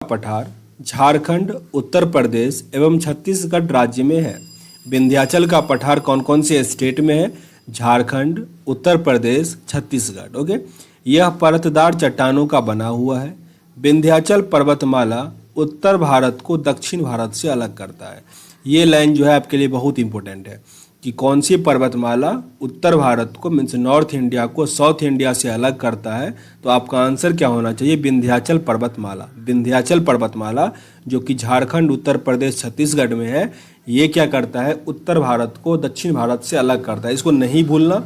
पठार झारखंड, उत्तर प्रदेश एवं छत्तीसगढ़ राज्य में है। विंध्याचल का पठार कौन कौन से स्टेट में है? झारखंड, उत्तर प्रदेश, छत्तीसगढ़। ओके, यह परतदार चट्टानों का बना हुआ है। विंध्याचल पर्वतमाला उत्तर भारत को दक्षिण भारत से अलग करता है। ये लाइन जो है आपके लिए बहुत इंपॉर्टेंट है कि कौन सी पर्वतमाला उत्तर भारत को मीन्स नॉर्थ इंडिया को साउथ इंडिया से अलग करता है। तो आपका आंसर क्या होना चाहिए? विंध्याचल पर्वतमाला। विंध्याचल पर्वतमाला जो कि झारखंड, उत्तर प्रदेश, छत्तीसगढ़ में है, ये क्या करता है? उत्तर भारत को दक्षिण भारत से अलग करता है। इसको नहीं भूलना,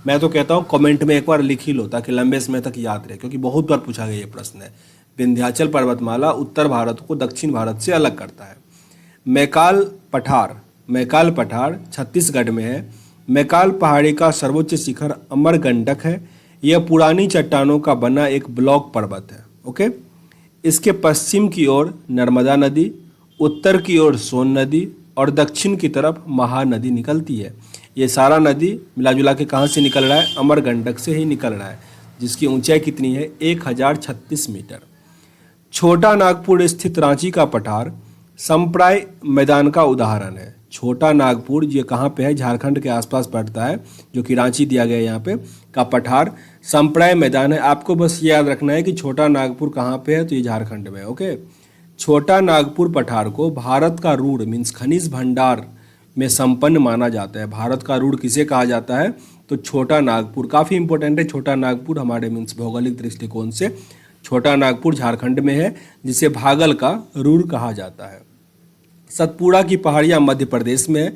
मैं तो कहता हूँ कमेंट में एक बार लिख ही लो ताकि लंबे समय तक याद रहे, क्योंकि बहुत बार पूछा गया ये प्रश्न है। विंध्याचल पर्वतमाला उत्तर भारत को दक्षिण भारत से अलग करता है। मैकाल पठार छत्तीसगढ़ में है। मैकाल पहाड़ी का सर्वोच्च शिखर अमरकंटक है। यह पुरानी चट्टानों का बना एक ब्लॉक पर्वत है। ओके, इसके पश्चिम की ओर नर्मदा नदी, उत्तर की ओर सोन नदी और दक्षिण की तरफ महानदी निकलती है। ये सारा नदी मिलाजुला के कहाँ से निकल रहा है? अमरकंटक से ही निकल रहा है, जिसकी ऊंचाई कितनी है? 1036 मीटर। छोटा नागपुर स्थित रांची का पठार संप्राय मैदान का उदाहरण है। छोटा नागपुर ये कहाँ पे है? झारखंड के आसपास पड़ता है, जो कि रांची दिया गया है यहाँ पे का पठार संप्राय मैदान है। आपको बस ये याद रखना है कि छोटा नागपुर कहाँ पे है, तो ये झारखंड में है। ओके, छोटा नागपुर पठार को भारत का रूढ़ मीन्स खनिज भंडार में संपन्न माना जाता है। भारत का रूढ़ किसे कहा जाता है? तो छोटा नागपुर। काफ़ी इंपॉर्टेंट है छोटा नागपुर हमारे मीन्स भौगोलिक दृष्टिकोण से। छोटा नागपुर झारखंड में है, जिसे भागल का रूढ़ कहा जाता है। सतपुड़ा की पहाड़ियाँ मध्य प्रदेश में है।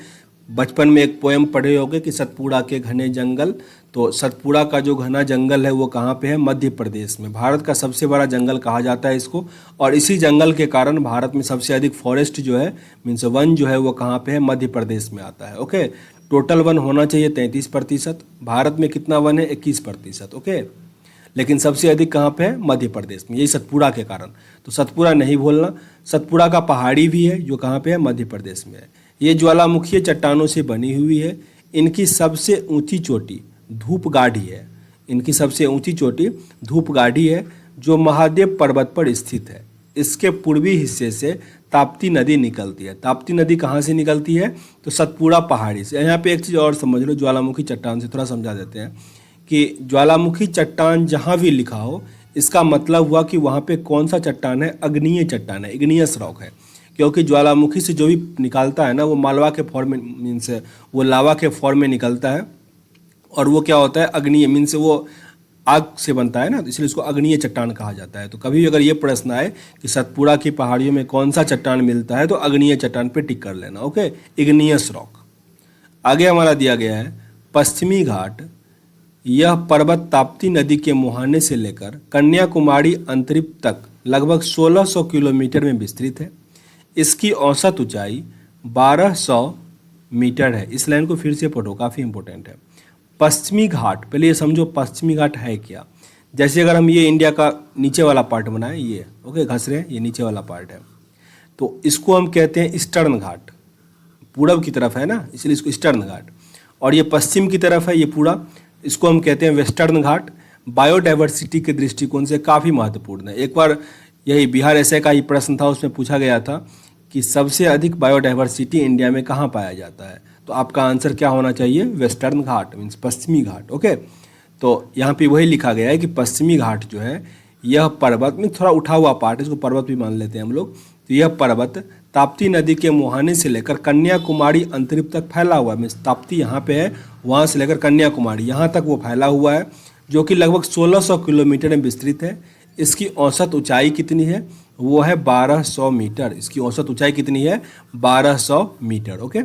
बचपन में एक पोएम पढ़े होंगे कि सतपुड़ा के घने जंगल, तो सतपुड़ा का जो घना जंगल है वो कहाँ पे है? मध्य प्रदेश में। भारत का सबसे बड़ा जंगल कहा जाता है इसको, और इसी जंगल के कारण भारत में सबसे अधिक फॉरेस्ट जो है मीन्स वन जो है वो कहाँ पे है? मध्य प्रदेश में आता है। ओके, टोटल वन होना चाहिए 33%। भारत में कितना वन है? 21%। ओके, लेकिन सबसे अधिक कहाँ पे है? मध्य प्रदेश में, यही सतपुड़ा के कारण। तो सतपुड़ा नहीं भूलना। सतपुड़ा का पहाड़ी भी है जो कहाँ पे है? मध्य प्रदेश में है। ये ज्वालामुखीय चट्टानों से बनी हुई है। इनकी सबसे ऊंची चोटी धूपगाढ़ी है। इनकी सबसे ऊंची चोटी धूपगाढ़ी है, जो महादेव पर्वत पर स्थित है। इसके पूर्वी हिस्से से ताप्ती नदी निकलती है। ताप्ती नदी कहाँ से निकलती है? तो सतपुड़ा पहाड़ी से। यहाँ पे एक चीज़ और समझ लो, ज्वालामुखी चट्टान से थोड़ा समझा देते हैं कि ज्वालामुखी चट्टान जहाँ भी लिखा हो, इसका मतलब हुआ कि वहाँ पे कौन सा चट्टान है? अग्नीय चट्टान है, इग्नियस रॉक है। क्योंकि ज्वालामुखी से जो भी निकलता है ना, वो मालवा के फॉर्म में मीन्स वो लावा के फॉर्म में निकलता है, और वो क्या होता है? अग्नीय मीन्स वो आग से बनता है ना, इसलिए इसको अग्नीय चट्टान कहा जाता है। तो कभी भी अगर ये प्रश्न आए कि सतपुड़ा की पहाड़ियों में कौन सा चट्टान मिलता है, तो अग्नीय चट्टान पे टिक कर लेना। Okay, igneous rock. आगे हमारा दिया गया है पश्चिमी घाट। यह पर्वत ताप्ती नदी के मुहाने से लेकर कन्याकुमारी अंतरिक्ष तक लगभग 1600 किलोमीटर में विस्तृत है। इसकी औसत ऊंचाई 1200 मीटर है। इस लाइन को फिर से पढ़ो, काफ़ी इंपॉर्टेंट है। पश्चिमी घाट, पहले ये समझो पश्चिमी घाट है क्या। जैसे अगर हम ये इंडिया का नीचे वाला पार्ट बनाएं, ये ओके घस रहे हैं, ये नीचे वाला पार्ट है, तो इसको हम कहते हैं ईस्टर्न घाट। पूरब की तरफ है ना, इसलिए इसको ईस्टर्न घाट। और ये पश्चिम की तरफ है ये पूरा, इसको हम कहते हैं वेस्टर्न घाट। बायोडाइवर्सिटी के दृष्टिकोण से काफ़ी महत्वपूर्ण है। एक बार यही बिहार ऐसे का ही प्रश्न था, उसमें पूछा गया था कि सबसे अधिक बायोडाइवर्सिटी इंडिया में कहाँ पाया जाता है, तो आपका आंसर क्या होना चाहिए? वेस्टर्न घाट मीन्स पश्चिमी घाट। ओके, तो यहाँ पे वही लिखा गया है कि पश्चिमी घाट जो है यह पर्वत में थोड़ा उठा हुआ पार्ट, इसको पर्वत भी मान लेते हैं हम लोग। तो यह पर्वत ताप्ती नदी के मुहाने से लेकर कन्याकुमारी अंतरिक्ष तक फैला हुआ है। मीन्स ताप्ती यहाँ पे है, वहाँ से लेकर कन्याकुमारी यहाँ तक वो फैला हुआ है, जो कि लगभग 1600 किलोमीटर में विस्तृत है। इसकी औसत ऊंचाई कितनी है? वो है 1200 मीटर। इसकी औसत ऊंचाई कितनी है? 1200 मीटर। ओके,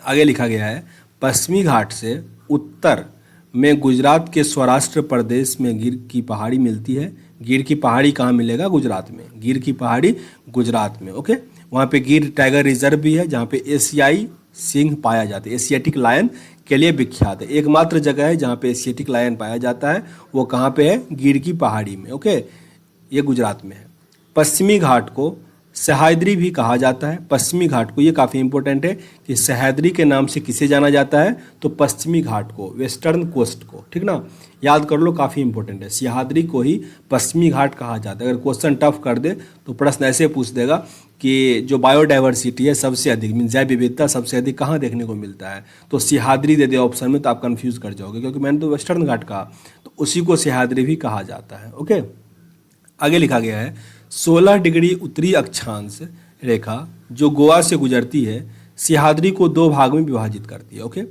आगे लिखा गया है पश्चिमी घाट से उत्तर में गुजरात के सौराष्ट्र प्रदेश में गिर की पहाड़ी मिलती है। गिर की पहाड़ी कहाँ मिलेगा? गुजरात में। गिर की पहाड़ी गुजरात में। ओके, वहाँ पे गिर टाइगर रिजर्व भी है, जहाँ पे एशियाई सिंह पाया जाता है। एशियाटिक लायन के लिए विख्यात है। एकमात्र जगह है जहाँ पे एशियाटिक लायन पाया जाता है, वो कहाँ पे है? गिर की पहाड़ी में। ओके, ये गुजरात में है। पश्चिमी घाट को सह्याद्री भी कहा जाता है। पश्चिमी घाट को, ये काफ़ी इंपॉर्टेंट है कि सह्याद्री के नाम से किसे जाना जाता है, तो पश्चिमी घाट को, वेस्टर्न कोस्ट को, ठीक ना, याद कर लो, काफ़ी इंपॉर्टेंट है। सह्याद्री को ही पश्चिमी घाट कहा जाता है। अगर क्वेश्चन टफ कर दे तो प्रश्न ऐसे पूछ देगा कि जो बायोडाइवर्सिटी है सबसे अधिक, मीन जैव विविधता सबसे अधिक कहाँ देखने को मिलता है, तो सह्याद्री दे दे ऑप्शन में, तो आप कंफ्यूज कर जाओगे, क्योंकि मैंने तो वेस्टर्न घाट कहा, तो उसी को सह्याद्री भी कहा जाता है। ओके, आगे लिखा गया है 16 डिग्री उत्तरी अक्षांश रेखा जो गोवा से गुजरती है सह्याद्री को दो भाग में विभाजित करती है। ओके,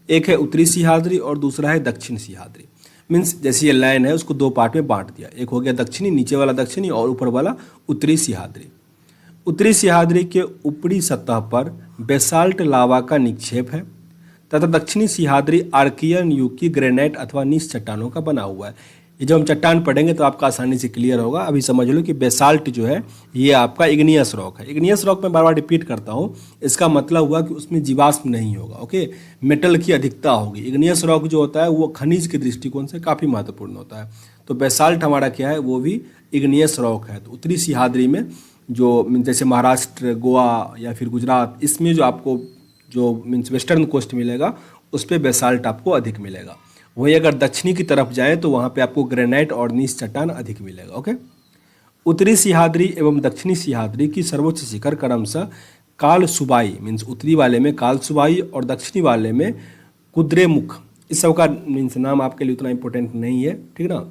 एक है उत्तरी सह्याद्री और दूसरा है दक्षिण सह्याद्री। मीन्स जैसे ये लाइन है उसको दो पार्ट में बांट दिया, एक हो गया दक्षिणी, नीचे वाला दक्षिणी, और ऊपर वाला उत्तरी सह्याद्री। उत्तरी सह्याद्री के ऊपरी सतह पर बेसाल्ट लावा का निक्षेप है तथा दक्षिणी सह्याद्री आर्कियन युग की ग्रेनाइट अथवा नीस चट्टानों का बना हुआ है। ये जब हम चट्टान पढ़ेंगे तो आपका आसानी से क्लियर होगा। अभी समझ लो कि बेसाल्ट जो है ये आपका इग्नियस रॉक है। इग्नियस रॉक में बार बार रिपीट करता हूँ, इसका मतलब हुआ कि उसमें जीवाश्म नहीं होगा। ओके, मेटल की अधिकता होगी। इग्नियस रॉक जो होता है वो खनिज के दृष्टिकोण से काफ़ी महत्वपूर्ण होता है। तो बेसाल्ट हमारा क्या है, वो भी इग्नियस रॉक है। तो उत्तरी सह्याद्री में जो जैसे महाराष्ट्र, गोवा या फिर गुजरात, इसमें जो आपको जो मीन्स वेस्टर्न कोस्ट मिलेगा उस पर बेसाल्ट आपको अधिक मिलेगा। वहीं अगर दक्षिणी की तरफ जाएं तो वहाँ पे आपको ग्रेनाइट और नीस चट्टान अधिक मिलेगा। ओके, उत्तरी सह्याद्री एवं दक्षिणी सह्याद्री की सर्वोच्च शिखर क्रमशः कालसुबाई, मीन्स उत्तरी वाले में कालसुबाई और दक्षिणी वाले में कुद्रेमुख, इस सब का मीन्स नाम आपके लिए उतना इंपॉर्टेंट नहीं है, ठीक ना।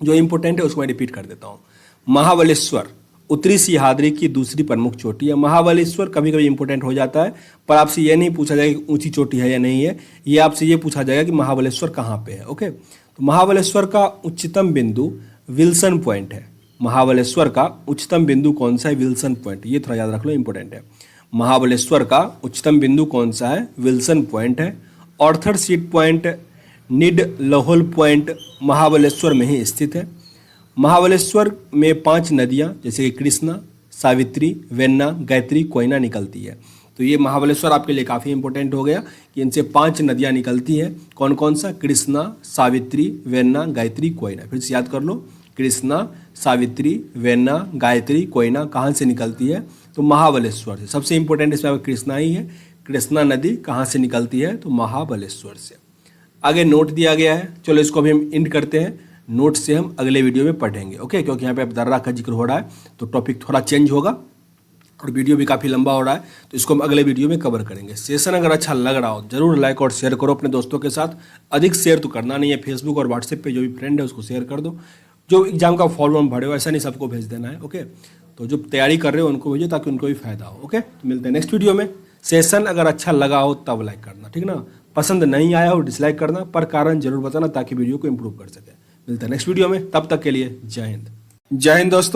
जो इंपॉर्टेंट है उसको मैं रिपीट कर देता हूँ। महाबलेश्वर उत्तरी सह्याद्री की दूसरी प्रमुख चोटी है। महाबलेश्वर कभी कभी इंपॉर्टेंट हो जाता है, पर आपसे ये नहीं पूछा जाएगा कि ऊंची चोटी है या नहीं है, ये आपसे ये पूछा जाएगा कि महाबलेश्वर कहाँ पे है। ओके, तो महाबलेश्वर का उच्चतम बिंदु विल्सन पॉइंट है। महाबलेश्वर का उच्चतम बिंदु कौन सा है, विल्सन पॉइंट, ये थोड़ा याद रख लो, इंपॉर्टेंट है। महाबलेश्वर का उच्चतम बिंदु कौन सा है, विल्सन पॉइंट है। Arthur seat point, needle hole point Mahabaleshwar में ही स्थित है। महाबलेश्वर में 5 नदियाँ जैसे कि कृष्णा, सावित्री, वेन्ना, गायत्री, कोयना निकलती है। तो ये महाबलेश्वर आपके लिए काफ़ी इंपॉर्टेंट हो गया कि इनसे 5 नदियाँ निकलती हैं। कौन कौन सा, कृष्णा, सावित्री, वेन्ना, गायत्री, कोयना। फिर से याद कर लो, कृष्णा, सावित्री, वेन्ना, गायत्री, कोयना कहाँ से निकलती है, तो महाबलेश्वर से। सबसे इंपॉर्टेंट इसमें कृष्णा ही है। कृष्णा नदी कहाँ से निकलती है, तो महाबलेश्वर से। आगे नोट दिया गया है, चलो इसको अभी हम एंड करते हैं। नोट से हम अगले वीडियो में पढ़ेंगे। ओके, क्योंकि यहाँ पे अब दर्रा का जिक्र हो रहा है तो टॉपिक थोड़ा चेंज होगा और वीडियो भी काफ़ी लंबा हो रहा है, तो इसको हम अगले वीडियो में कवर करेंगे। सेशन अगर अच्छा लग रहा हो जरूर लाइक और शेयर करो अपने दोस्तों के साथ। अधिक शेयर तो करना नहीं है, फेसबुक और व्हाट्सएप पे जो भी फ्रेंड है उसको शेयर कर दो। जो एग्जाम का फॉर्म भरे हो ऐसा नहीं सबको भेज देना है। ओके, तो जो तैयारी कर रहे हो उनको भेजो ताकि उनको भी फायदा हो। ओके, तो मिलते हैं नेक्स्ट वीडियो में। सेशन अगर अच्छा लगा हो तब लाइक करना, ठीक ना। पसंद नहीं आया हो डिसलाइक करना, पर कारण जरूर बताना ताकि वीडियो को इम्प्रूव कर सके। मिलता है नेक्स्ट वीडियो में, तब तक के लिए जय हिंद। जय हिंद दोस्तों।